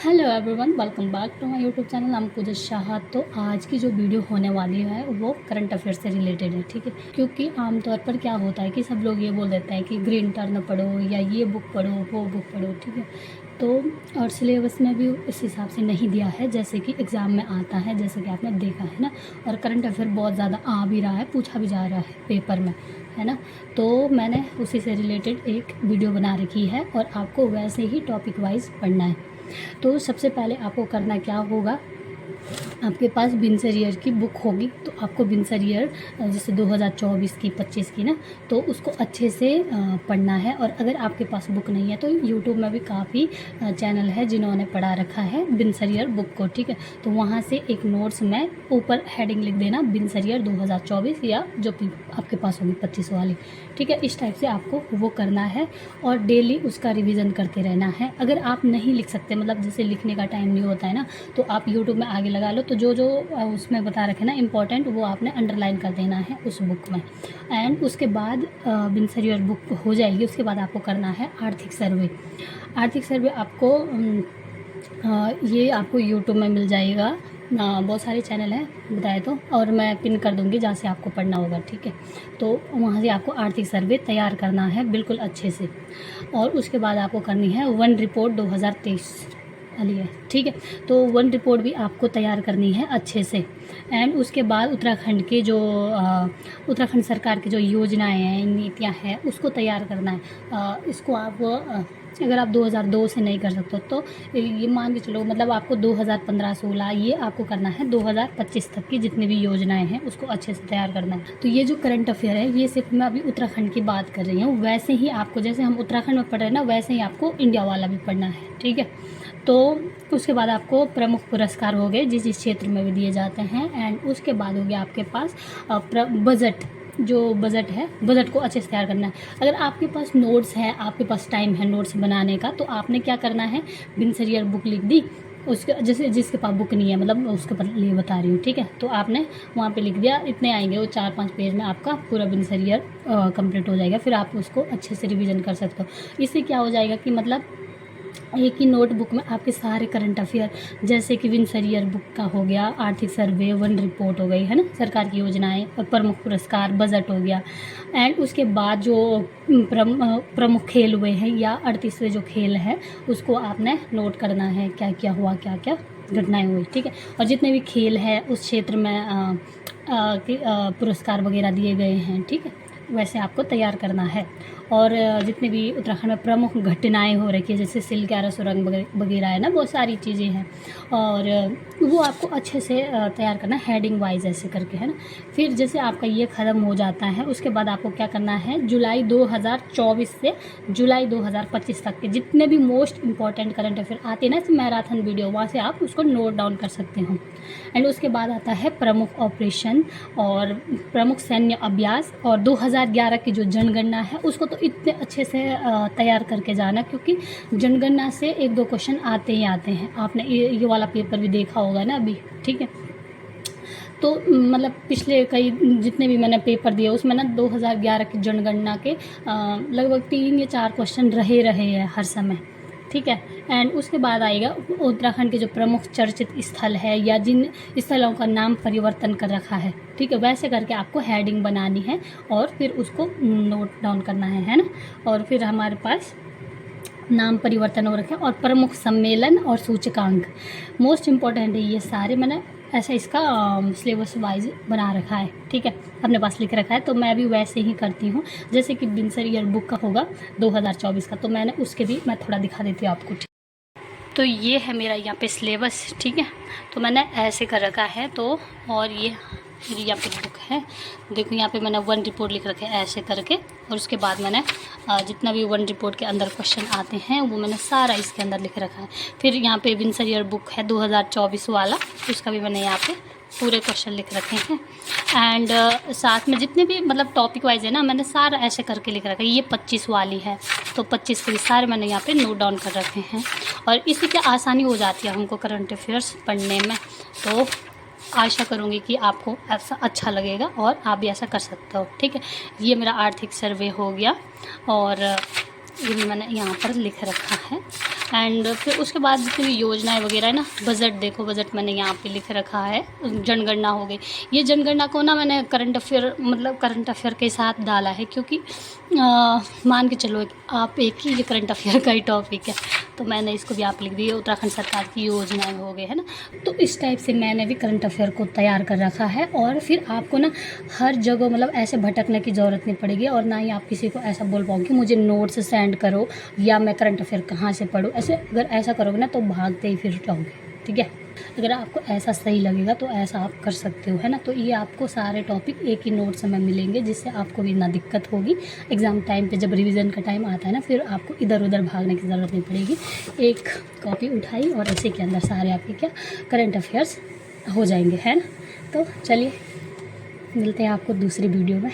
Hello everyone, welcome back to my YouTube channel. हम पूजा शाह। तो आज की जो वीडियो होने वाली है वो करंट अफेयर से रिलेटेड है, ठीक है। क्योंकि आमतौर पर क्या होता है कि सब लोग ये बोल देते हैं कि ग्रीन टर्न पढ़ो या ये बुक पढ़ो वो बुक पढ़ो, ठीक है। तो और सिलेबस में भी इस हिसाब से नहीं दिया है जैसे कि एग्ज़ाम में आता है, जैसे कि आपने देखा है ना। और करंट अफेयर बहुत ज़्यादा आ भी रहा है, पूछा भी जा रहा है पेपर में, है ना। तो मैंने उसी से रिलेटेड एक वीडियो बना रखी है और आपको वैसे ही टॉपिक वाइज पढ़ना है। तो सबसे पहले आपको करना क्या होगा, आपके पास बिनसर ईयर की बुक होगी तो आपको बिनसर ईयर जैसे 2024 की 25 की ना, तो उसको अच्छे से पढ़ना है। और अगर आपके पास बुक नहीं है तो यूट्यूब में भी काफ़ी चैनल है जिन्होंने पढ़ा रखा है बिनसर ईयर बुक को, ठीक है। तो वहाँ से एक नोट्स में ऊपर हेडिंग लिख देना बिनसर ईयर 2024 या जो आपके पास होगी 25 वाली, ठीक है। इस टाइप से आपको वो करना है और डेली उसका रिविज़न करते रहना है। अगर आप नहीं लिख सकते, मतलब जैसे लिखने का टाइम नहीं होता है ना, तो आप यूट्यूब में आगे लगा लो, तो जो जो उसमें बता रखे ना इम्पोर्टेंट, वो आपने अंडरलाइन कर देना है उस बुक में। एंड उसके बाद बिनसर ईयर बुक हो जाएगी, उसके बाद आपको करना है आर्थिक सर्वे। आर्थिक सर्वे आपको ये आपको यूट्यूब में मिल जाएगा, बहुत सारे चैनल हैं बताए तो, और मैं पिन कर दूंगी जहाँ से आपको पढ़ना होगा, ठीक है। तो वहाँ से आपको आर्थिक सर्वे तैयार करना है बिल्कुल अच्छे से। और उसके बाद आपको करनी है वन रिपोर्ट 2023 वाली है, ठीक है। तो वन रिपोर्ट भी आपको तैयार करनी है अच्छे से। एंड उसके बाद उत्तराखंड के जो उत्तराखंड सरकार की जो योजनाएं हैं, नीतियां हैं, उसको तैयार करना है। इसको आप अगर आप 2002 से नहीं कर सकते तो ये मान के चलो, मतलब आपको 2015-16 ये आपको करना है, 2025 तक की जितनी भी योजनाएं हैं उसको अच्छे से तैयार करना है। तो ये जो करंट अफेयर है ये सिर्फ मैं अभी उत्तराखंड की बात कर रही हूँ, वैसे ही आपको जैसे हम उत्तराखंड में पढ़ रहे हैं ना, वैसे ही आपको इंडिया वाला भी पढ़ना है, ठीक है। तो उसके बाद आपको प्रमुख पुरस्कार हो गए जिस जिस क्षेत्र में भी दिए जाते हैं। एंड उसके बाद हो गया आपके पास बजट, जो बजट है, बजट को अच्छे से तैयार करना है। अगर आपके पास नोट्स है, आपके पास टाइम है नोट्स बनाने का, तो आपने क्या करना है, बिनसर ईयर बुक लिख दी। उसके जैसे जिसके पास बुक नहीं है, मतलब उसके लिए बता रही हूँ, ठीक है। तो आपने वहाँ पे लिख दिया, इतने आएंगे वो 4-5 पेज में आपका पूरा बिनसर ईयर कंप्लीट हो जाएगा। फिर आप उसको अच्छे से रिवीजन कर सकते हो। इससे क्या हो जाएगा कि मतलब एक ही नोटबुक में आपके सारे करंट अफेयर, जैसे कि बिनसर ईयर बुक का हो गया, आर्थिक सर्वे, वन रिपोर्ट हो गई, है ना, सरकार की योजनाएं और प्रमुख पुरस्कार, बजट हो गया। एंड उसके बाद जो प्रमुख खेल हुए हैं या 38वें जो खेल है उसको आपने नोट करना है, क्या क्या हुआ, क्या क्या घटनाएं हुई, ठीक है। और जितने भी खेल है उस क्षेत्र में पुरस्कार वगैरह दिए गए हैं, ठीक है, वैसे आपको तैयार करना है। और जितने भी उत्तराखंड में प्रमुख घटनाएं हो रखी है, जैसे सिलक्यारा सुरंग वगैरह है ना, बहुत सारी चीज़ें हैं, और वो आपको अच्छे से तैयार करना है हेडिंग वाइज ऐसे करके, है ना। फिर जैसे आपका ये ख़त्म हो जाता है, उसके बाद आपको क्या करना है, जुलाई 2024 से जुलाई 2025 तक के जितने भी मोस्ट इंपॉर्टेंट करंट अफेयर आते हैं ना, मैराथन वीडियो, वहाँ से आप उसको नोट डाउन कर सकते हो। एंड उसके बाद आता है प्रमुख ऑपरेशन और प्रमुख सैन्य अभ्यास, और 2011 की जो जनगणना है उसको तो इतने अच्छे से तैयार करके जाना, क्योंकि जनगणना से 1-2 क्वेश्चन आते ही आते हैं। आपने ये वाला पेपर भी देखा होगा ना अभी, ठीक है। तो मतलब पिछले कई जितने भी मैंने पेपर दिए उसमें ना 2011 की जनगणना के लगभग 3 या 4 क्वेश्चन रहे हैं हर समय, ठीक है। एंड उसके बाद आएगा उत्तराखंड के जो प्रमुख चर्चित स्थल है या जिन स्थलों का नाम परिवर्तन कर रखा है, ठीक है, वैसे करके आपको हेडिंग बनानी है और फिर उसको नोट डाउन करना है ना। और फिर हमारे पास नाम परिवर्तन हो रखे हैं और प्रमुख सम्मेलन और सूचकांक, मोस्ट इम्पॉर्टेंट है ये सारे। मैंने ऐसा इसका सिलेबस वाइज बना रखा है, ठीक है, अपने पास लिख रखा है। तो मैं भी वैसे ही करती हूँ, जैसे कि बिनसर ईयर बुक का होगा 2024 का, तो मैंने उसके भी मैं थोड़ा दिखा देती हूँ आपको। तो ये है मेरा यहाँ पे सिलेबस, ठीक है। तो मैंने ऐसे कर रखा है। तो और ये मेरी यहाँ पे बुक है, देखो यहाँ पे मैंने वन रिपोर्ट लिख रखे है ऐसे करके। और उसके बाद मैंने जितना भी वन रिपोर्ट के अंदर क्वेश्चन आते हैं वो मैंने सारा इसके अंदर लिख रखा है। फिर यहाँ पे बिनसर ईयर बुक है 2024 वाला, उसका भी मैंने यहाँ पे पूरे क्वेश्चन लिख रखे हैं। एंड साथ में जितने भी मतलब टॉपिक वाइज है ना, मैंने सारा ऐसे करके लिख रखा है। ये 25 वाली है तो 25 के भी सारे मैंने यहाँ पे नोट डाउन कर रखे हैं। और इससे क्या आसानी हो जाती है हमको करंट अफेयर्स पढ़ने में। तो आशा करूँगी कि आपको ऐसा अच्छा लगेगा और आप भी ऐसा कर सकते हो, ठीक है। ये मेरा आर्थिक सर्वे हो गया और ये भी मैंने यहाँ पर लिख रखा है। एंड फिर उसके बाद जितनी भी योजनाएं वगैरह है ना, बजट देखो, बजट मैंने यहाँ पे लिख रखा है। जनगणना हो गई, ये जनगणना को ना मैंने करंट अफेयर मतलब करंट अफेयर के साथ डाला है, क्योंकि मान के चलो आप एक ही ये करंट अफेयर का ही टॉपिक है, तो मैंने इसको भी आप लिख दी। उत्तराखंड सरकार की योजनाएं हो गए है ना, तो इस टाइप से मैंने भी करंट अफेयर को तैयार कर रखा है। और फिर आपको ना हर जगह मतलब ऐसे भटकने की ज़रूरत नहीं पड़ेगी, और ना ही आप किसी को ऐसा बोल पाओगे कि मुझे नोट्स सेंड करो या मैं करंट अफेयर कहाँ से पढूं। ऐसे अगर ऐसा करोगे ना तो भागते ही फिर जाओगे, ठीक है। अगर आपको ऐसा सही लगेगा तो ऐसा आप कर सकते हो, है ना। तो ये आपको सारे टॉपिक एक ही नोट्स में मिलेंगे, जिससे आपको भी ना दिक्कत होगी। एग्ज़ाम टाइम पे जब रिवीजन का टाइम आता है ना, फिर आपको इधर उधर भागने की ज़रूरत नहीं पड़ेगी। एक कॉपी उठाई और इसी के अंदर सारे आपके क्या करंट अफेयर्स हो जाएंगे, है ना। तो चलिए मिलते हैं आपको दूसरी वीडियो में।